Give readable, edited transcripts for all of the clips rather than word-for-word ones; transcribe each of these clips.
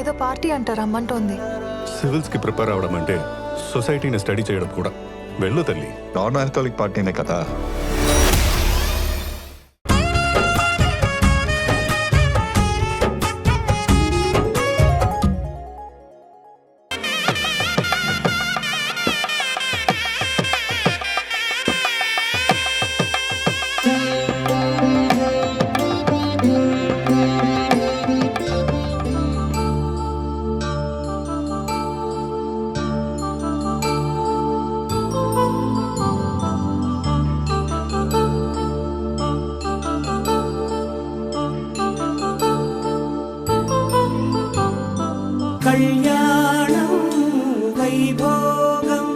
ఏదో పార్టీ అంట రమ్మంటోంది. సివిల్స్కి ప్రిపేర్ అవ్వడం అంటే సొసైటీని స్టడీ చేయడం కూడా. వెళ్ళు తల్లి. నాన్ ఆల్కహాలిక్ పార్టీనే కదా. కళ్యాణం వైభోగం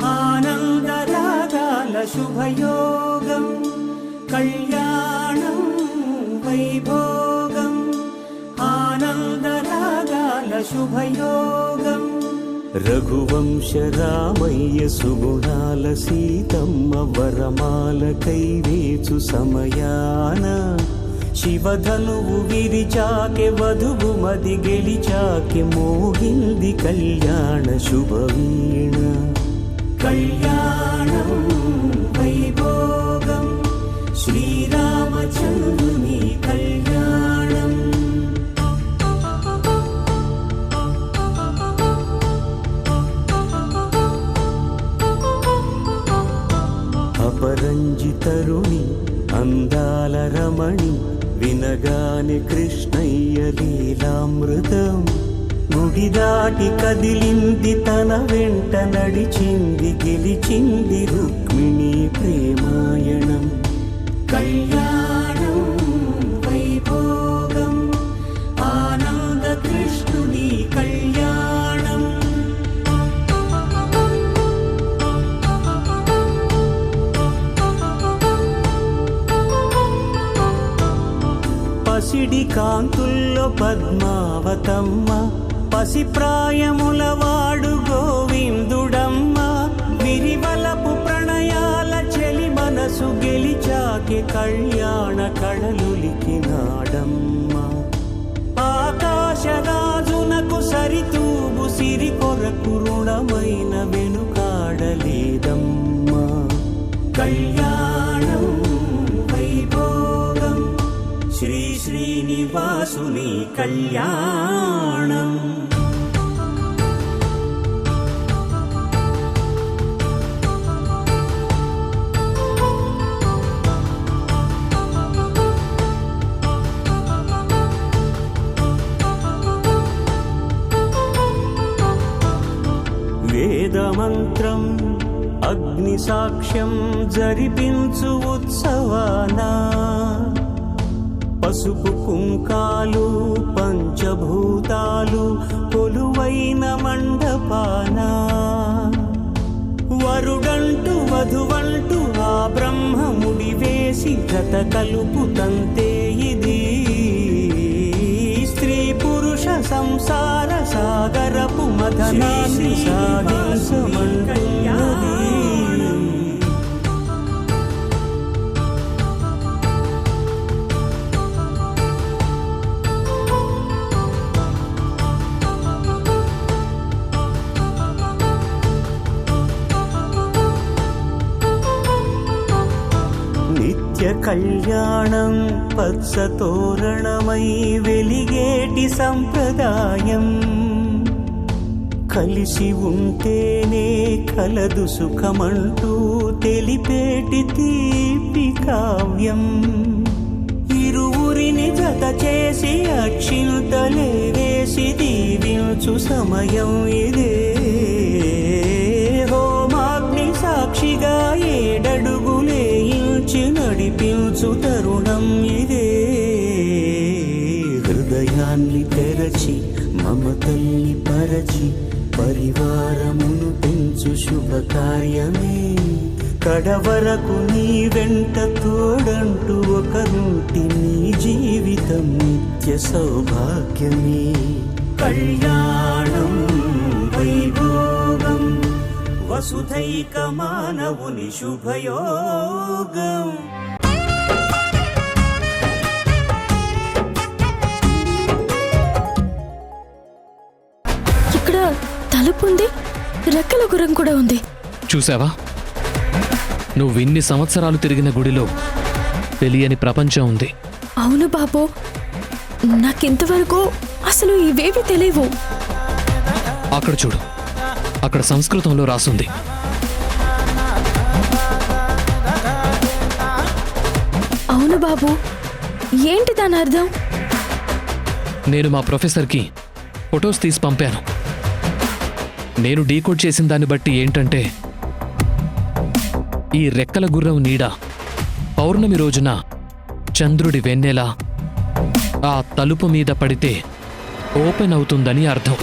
ఆనందరాగాల శుభయోగం. కళ్యాణం వైభోగం ఆనందరాగాల శుభయోగం. రఘువంశ రామయ్య సుగుణాల సీతమ్మ వరమాల కైవేచు సమయాన శివధనువు విరిచాకె వధువు మది గెలిచాకె మోగింది కళ్యాణ శుభవీణ. కళ్యాణం వైభోగం శ్రీరామచంద్రుని కళ్యాణం. అపరంజి తరుణి అందాల రమణి వినగానే కృష్ణయ్య లీలామృతం. గుడి దాటి కదిలింది తన వెంట నడిచింది గెలిచింది రుక్మిణి ప్రేమాయణం. కళ్యాణం వైభోగం ఆనంద కృష్ణుని కళ్యాణం. పసిడి కాంతుల్లో పద్మావతమ్మ పసిప్రాయముల వాడు గోవిందుడమ్మ. విరివలపు ప్రణయాల చెలి మనసు గెలిచాకే కళ్యాణ కళలులికినాడమ్మ. ఆకాశరాజునకు సరితూబు సిరి కొరకు రుణమైన వెనుకాడలేదమ్మా. కళ్యాణం వైభోగం శ్రీ శ్రీనివాసుని కళ్యాణం. వేదమంత్రం అగ్ని సాక్ష్యం జరిపించు ఉత్సవానా. పసుపు కుంకాలు పంచభూతాలు కొలువైన మండపాన. వరుడంటూ వధువంటూ ఆ బ్రహ్మముడి వేసి జత కలుపుతంతే ఇది. స్త్రీ పురుష సంసార సాగరపు మదనాన్ని సాధించమంటున్నది. నిత్య కళ్యాణం పచ్చ తోరణమై వెలిగేటి సంప్రదాయం. కలిసి ఉంటేనే కలదు సుఖమంటూ తెలిపేటి తీపి కావ్యం. ఇరువురిని జత చేసి అక్షింతలే వేసి దీవించు సమయం ఇదే. హోమాగ్ని సాక్షిగా ఏడడుగులే ఇంచి నడిపించు తరుణం ఇదే. హృదయాన్ని తెరచి మమతల్ని పరచి పరివారమును పెంచు శుభకార్యమే. కడవరకు నీ వెంట తోడంటూ ఒకరుంటి నీ జీవితం నిత్య సౌభాగ్యమే. కళ్యాణం వైభోగం వసుధైక మానవుని శుభయోగం. తలుపు ఉంది, రెక్కల గుర్రం కూడా ఉంది. చూసావా, నువ్వు ఇన్ని సంవత్సరాలు తిరిగిన గుడిలో తెలియని ప్రపంచం ఉంది. అవును బాబు, నాకింతవరకు అసలు ఇవేవి తెలియవు. అక్కడ చూడు, అక్కడ సంస్కృతంలో రాసుంది. అవును బాబు, ఏంటి దాని అర్థం? నేను మా ప్రొఫెసర్కి ఫొటోస్ తీసి పంపాను. నేను డీకోడ్ చేసిన దాన్ని బట్టి ఏంటంటే, ఈ రెక్కల గుర్రం నీడ పౌర్ణమి రోజున చంద్రుడి వెన్నెల ఆ తలుపు మీద పడితే ఓపెన్ అవుతుందని అర్థం.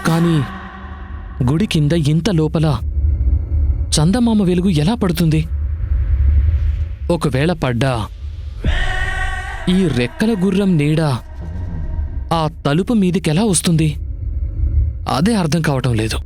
కానీ గుడి కింద ఇంత లోపల చందమామ వెలుగు ఎలా పడుతుంది? ఒకవేళ పడ్డా ఈ రెక్కల గుర్రం నీడ ఆ తలుపు మీదికెలా వస్తుంది? అదే అర్థం కావటం లేదు.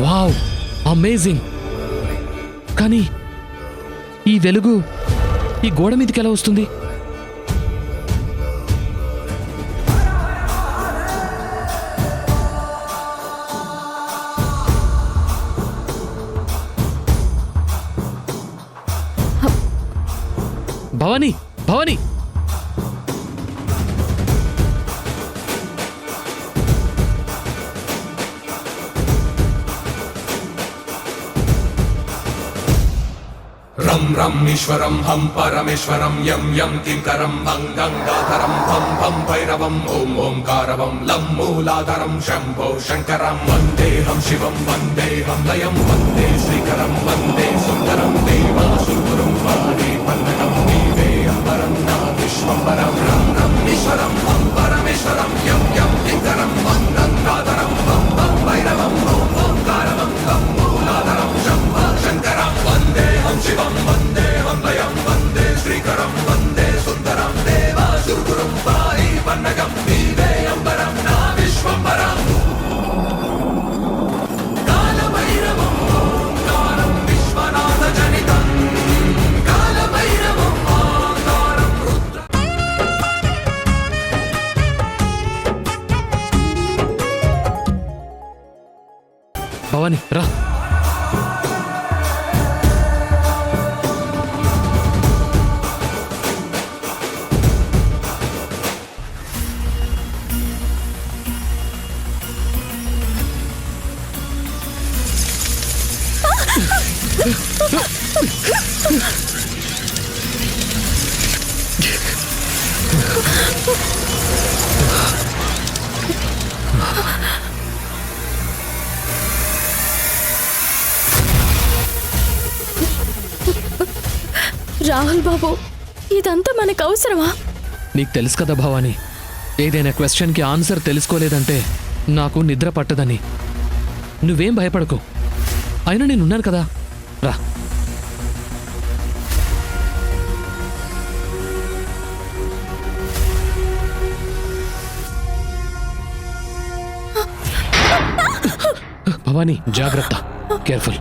Wow, amazing! కానీ ఈ వెలుగు ఈ గోడ మీదకి ఎలా వస్తుంది? భవానీ, భవానీ! రం రం ఈశ్వరం హం పరమేశ్వరం యం యం కింకరం భం గంగాధరం భం భం భైరవం ఓం ఓంకారవం లం మూలాధరం శంభో శంకరం వందేహం శివం వందేహం లయం వందే శ్రీకరం వందే సుందరం దేవాసురం వాణి పన్నగం నీవే అంబరం నా విశ్వంబరం రం రం ఈశ్వరం హం పరమేశ్వరం యం యం కింకరం భం గంగాధరం భం భం భైరవం ఓం ఓంకారవం లం మూలాధరం శంభో శంకరం వందేహం శివం వందేహం లయం వందే శ్రీకరం వందే సుందరం దేవాసురం వాణి పన్నగం నీవే అంబరం నా విశ్వంబరం కాలభైరవం ఓంకారం విశ్వనాథ జనితం కాలభైరవం ఓంకారం రుద్ర భవానీ రా. రాహుల్ బాబు, ఇదంతా మనకు అవసరమా? నీకు తెలుసు కదా భవానీ, ఏదైనా క్వశ్చన్కి ఆన్సర్ తెలుసుకోలేదంటే నాకు నిద్ర పట్టదని. నువ్వేం భయపడకు, అయినా నేనున్నాను కదా, రా. భవానీ జాగ్రత్త, కేర్ఫుల్.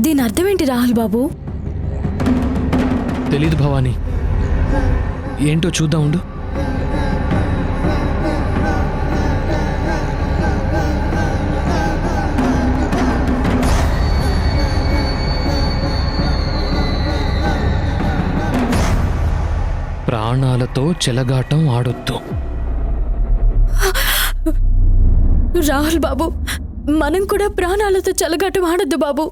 దీని అర్థం ఏంటి రాహుల్ బాబు? తెలీదు భవానీ, ఏంటో చూద్దాం ఉండు. ప్రాణాలతో చెలగాటం ఆడొద్దు. రాహుల్ బాబు, మనం కూడా ప్రాణాలతో చెలగాటం ఆడొద్దు బాబు.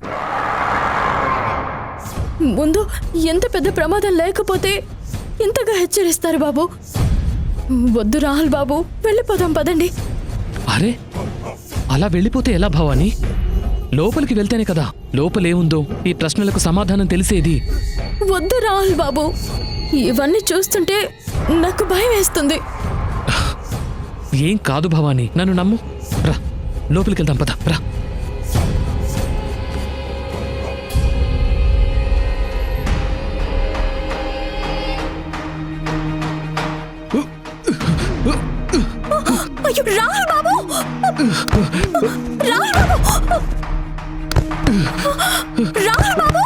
ముందు ఎంత పెద్ద ప్రమాదం లేకపోతే ఇంతగా హెచ్చరిస్తారు బాబు. వద్దు రాహుల్ బాబు, వెళ్ళిపోదాం పదండి. అరే, అలా వెళ్ళిపోతే ఎలా భవానీ? లోపలికి వెళ్తేనే కదా లోపలేముందో ఈ ప్రశ్నలకు సమాధానం తెలిసేది. వద్దు రాహుల్ బాబు, ఇవన్నీ చూస్తుంటే నాకు భయం వేస్తుంది. ఏం కాదు భవానీ, నన్ను నమ్ము. రా, లోపలికి వెళ్దాం పద, రా. అయ్యో రాహుల్ బాబు, రాహుల్ బాబు, రాహుల్ బాబు.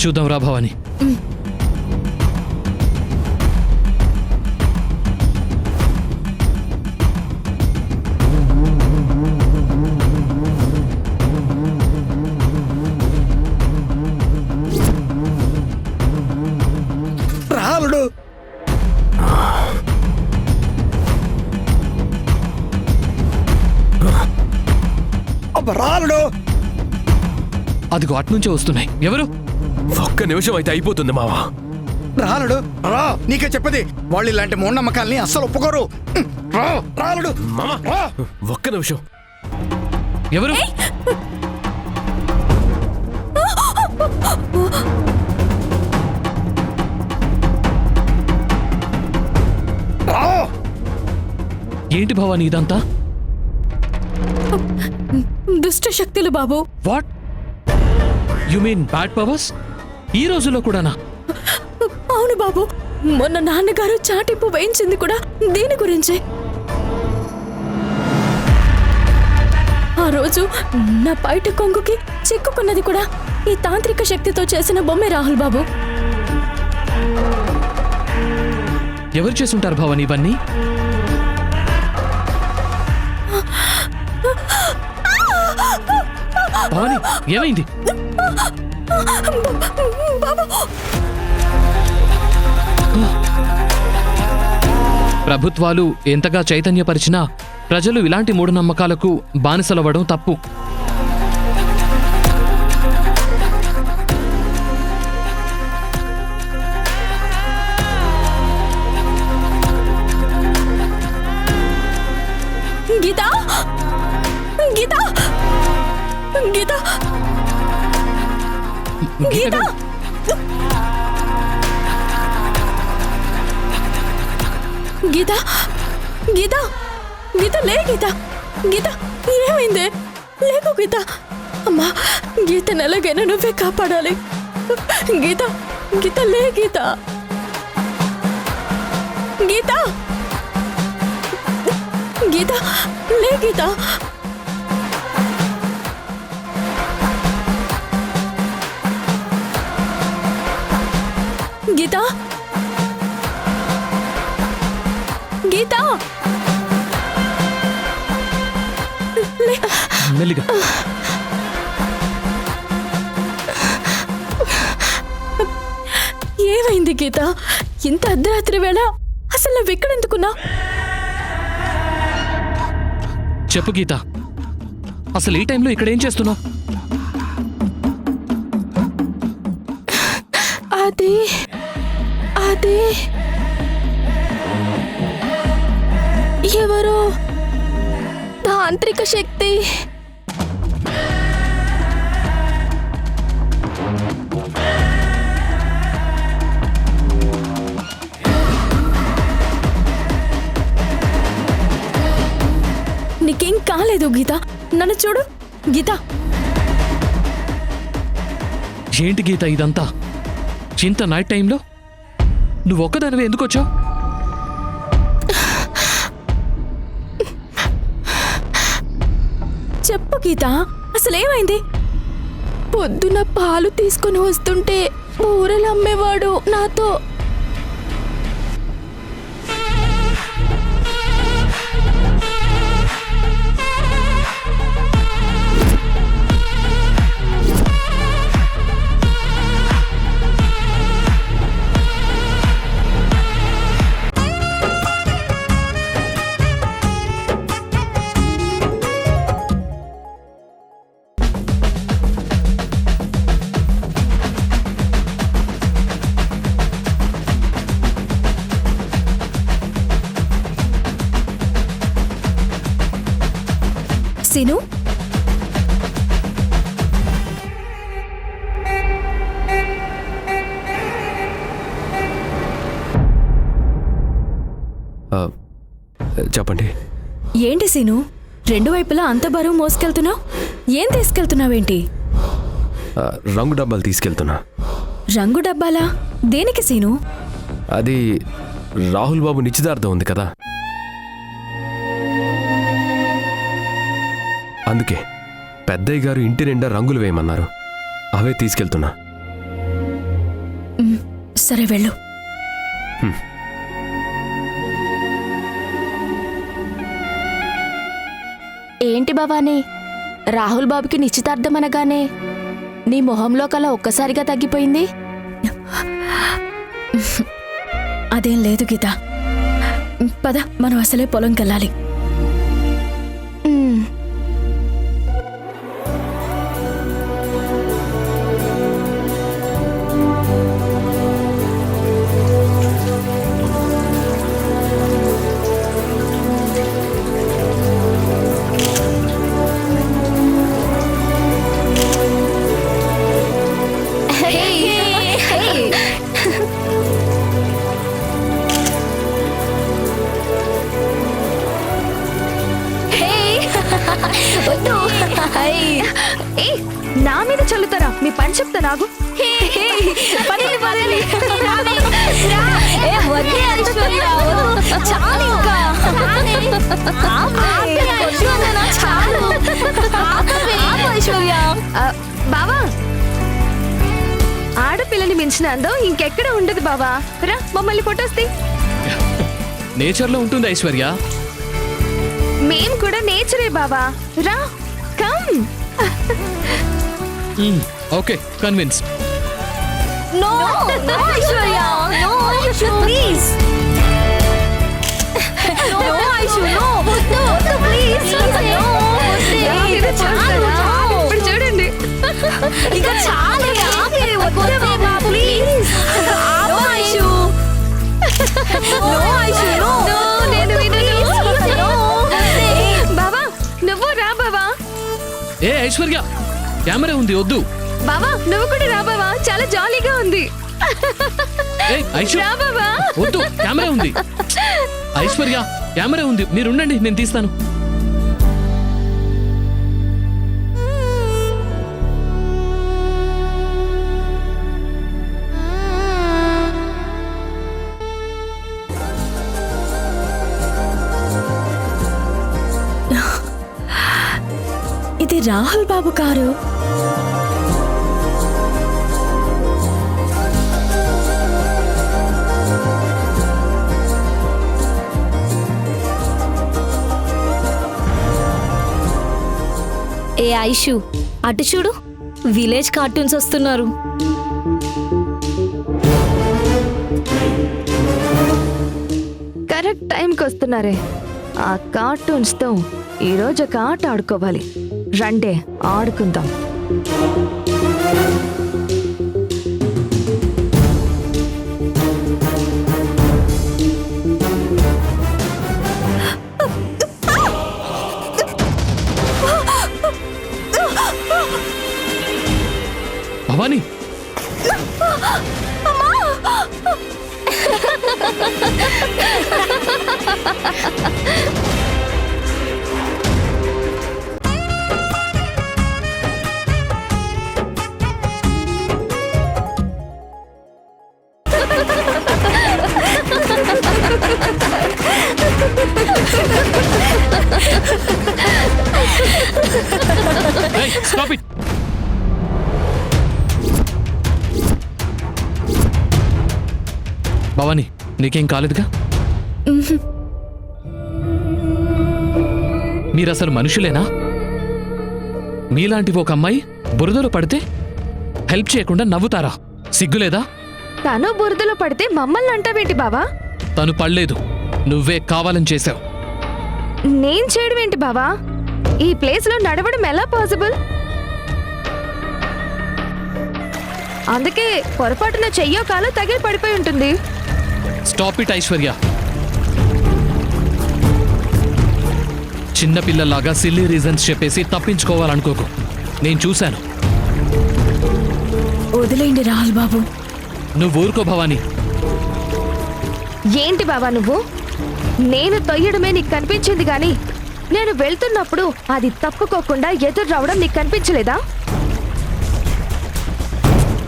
చూద్దాం రా భవానీ. రాలుడు రాలుడు అదిగో అట్నుంచే వస్తున్నాయి. ఎవరు? ఒక్క నిమిషం అయితే అయిపోతుంది మావా. రాలుడు రా, నీకే చెప్పది, వాళ్ళు ఇలాంటి మూఢనమ్మకాల్ని అస్సలు ఒప్పుకోరు. రా రాలుడు, మామా రా. ఒక్క నిమిషం. ఎవరు? రా. ఏంటి భవానీ ఇదంతా? దుష్ట శక్తులు బాబు. What you mean bad powers? ఈ రోజుల్లో కూడానా? అవును బాబు, మొన్న నాన్నగారు చాటింపు వేయించింది కూడా దీని గురించే. ఆ రోజు నా బయట కొంగుకి చిక్కుకున్నది కూడా ఈ తాంత్రిక శక్తితో చేసిన బొమ్మే రాహుల్ బాబు. ఎవరు చేసుంటారు భవానీ ఇవన్నీ? భవానీ ఏమైంది? ప్రభుత్వాలు ఎంతగా చైతన్యపరిచినా ప్రజలు ఇలాంటి మూఢనమ్మకాలకు బానిసలవ్వడం తప్పు. గీత గీత గీత గీత గీత లే గీత గీత ఏమైంది లేకు గీత అమ్మా గీతను ఎలాగైనా నువ్వే కాపాడాలి గీత గీత లే గీత గీత గీత లే గీత గీత గీత లే మెల్లిగా ఏమైంది గీత ఇంత అర్ధరాత్రి వేళ అసలు నువ్వు ఎక్కడెందుకున్నా చెప్పు గీత, అసలు ఈ టైంలో ఇక్కడ ఏం చేస్తున్నావు? అది అది ఎవరో తాంత్రిక శక్తి నీకేం కాలేదు గీత, నన్ను చూడు గీత. ఏంటి గీత ఇదంతా? ఇంత నైట్ టైంలో నువ్వు ఒక్కదానివే ఎందుకు వచ్చావు? చెప్పు గీత, అసలేమైంది? పొద్దున పాలు తీసుకుని వస్తుంటే ఊరలు అమ్మేవాడు నాతో సీను చెప్పండి. ఏంటి సీను రెండు వైపులా అంత బరువు మోసుకెళ్తున్నావు? ఏం తీసుకెళ్తున్నావేంటి? రంగు డబ్బాలు తీసుకెళ్తున్నా. రంగు డబ్బాలా? దేనికి సీను? అది రాహుల్ బాబు నిశ్చితార్థం ఉంది కదా, అందుకే పెద్దయ్య గారు ఇంటి నిండా రంగులు వేయమన్నారు. అవే తీసుకెళ్తున్నా. సరే వెళ్ళు. ఏంటి భవానీ, రాహుల్ బాబుకి నిశ్చితార్థం అనగానే నీ మొహంలో కల ఒక్కసారిగా తగ్గిపోయింది? అదేం లేదు గీత, పద మనం అసలే పొలంకెళ్ళాలి. నా మీద చల్లుతారా? మీ పని చెప్తా నాకు. బావా, ఆడపిల్లని మించిన అందం ఇంకెక్కడ ఉండదు బావా. రా మమ్మల్ని ఫొటోస్ తీ. నేచర్లో ఉంటుంది ఐశ్వర్య. మేం కూడా నేచరే బావా. రా come. Okay, convince. No, no, Aishwarya, no, please. No, Aishwarya, no, please, no. ఇప్పుడు చూడండి, ఇక చాలు, ప్లీజ్. No, Aishu, no, నేను వినను. బావా, నువ్వు రా బావా. ఏ ఐశ్వర్య, కెమెరా ఉంది, వద్దు. బావా నువ్వు కూడా రా బావా, చాలా జాలీగా ఉంది. ఏయ్, ఐషు, రా బావా. వద్దు, కెమెరా ఉంది. ఐశ్వర్య, కెమెరా ఉంది, మీరు ఉండండి, నేను తీస్తాను. ఇది రాహుల్ బాబు కారు. ఏ ఐషు, అటు చూడు, విలేజ్ కార్టూన్స్ వస్తున్నారు. కరెక్ట్ టైంకి వస్తున్నారే. ఆ కార్టూన్స్ తో ఈరోజు ఒక ఆట ఆడుకోవాలి. రండే ఆడుకుందాం. Bhavani, stop it. భవానీ, నీకేం కాలేదుగా? మీరసలు మనుషులేనా? మీలాంటి ఒక అమ్మాయి బురదలో పడితే హెల్ప్ చేయకుండా నవ్వుతారా? సిగ్గులేదా? తను బురదలో పడితే మమ్మల్ని అంటావేంటి బావా? తను పడలేదు, నువ్వే కావాలని చేశావు. నేను చేయడం ఏంటి బావా? ఈ ప్లేస్ లో నడవడం ఎలా పాసిబుల్? అందుకే పొరపాటున చెయ్యో కాలు తగిలి పడిపోయి ఉంటుంది. Stop it Aishwarya. చిన్నపిల్లలాగా సిల్లీ రీజన్స్ చెప్పేసి తప్పించుకోవాలనుకోకు. నేను చూశాను. వదిలేండి రాహుల్ బాబు. నువ్వు ఊరుకో భవానీ. ఏంటి బావా నువ్వు? నేను తొయ్యడమే నీకు కనిపించింది గాని నేను వెళ్తున్నప్పుడు అది తప్పుకోకుండా ఎదురు రావడం నీకు కనిపించలేదా?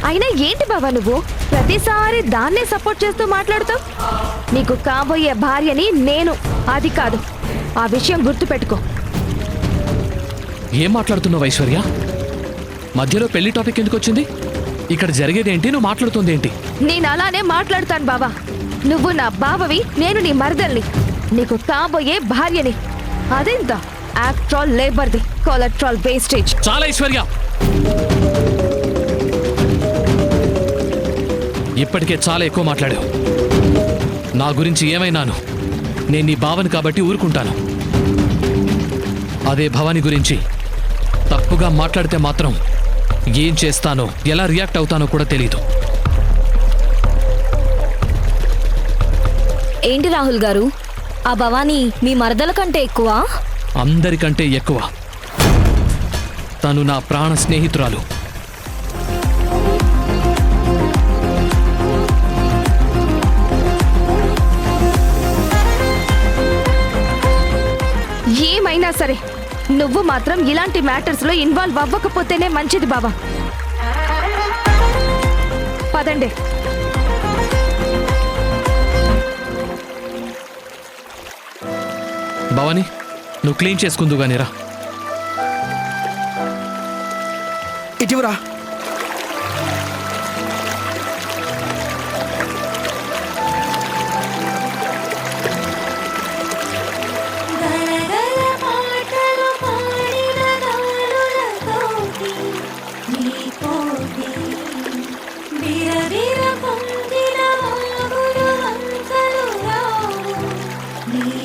అయినా ఏంటి బావా నువ్వు ప్రతిసారి దాన్నే సపోర్ట్ చేస్తూ మాట్లాడుతావు? నీకు కాబోయే భార్యని నేను, అది కాదు. ఆ విషయం గుర్తుపెట్టుకో. ఏం మాట్లాడుతున్నావు ఐశ్వర్య? మధ్యలో పెళ్లి టాపిక్ ఎందుకు వచ్చింది? ఇక్కడ జరిగేదేంటి, నువ్వు మాట్లాడుతుంది ఏంటి? నేను అలానే మాట్లాడుతాను బావా. నువ్వు నా బావవి, నేను నీ మరదల్ని, నీకు కాబోయే భార్యని. అదెంత ఆఫ్టర్ లేబర్ది కొలెస్ట్రాల్ వేస్టేజ్. చాలా ఐశ్వర్య, ఇప్పటికే చాలా ఎక్కువ మాట్లాడావు. నా గురించి ఏమైనాను, నేను నీ భావని కాబట్టి ఊరుకుంటాను. అదే భవాని గురించి తప్పుగా మాట్లాడితే మాత్రం ఏం చేస్తానో, ఎలా రియాక్ట్ అవుతానో కూడా తెలీదు. ఏంటి రాహుల్ గారు, ఆ భవానీ మీ మరదల కంటే ఎక్కువ? అందరికంటే ఎక్కువ. తను నా ప్రాణ స్నేహితురాలు. ఏమైనా సరే నువ్వు మాత్రం ఇలాంటి మ్యాటర్స్ లో ఇన్వాల్వ్ అవ్వకపోతేనే మంచిది బావా. పదండి. భవానీ, నువ్వు క్లీన్ చేసుకుందు గానీ రా. ఇటీవరా. నీ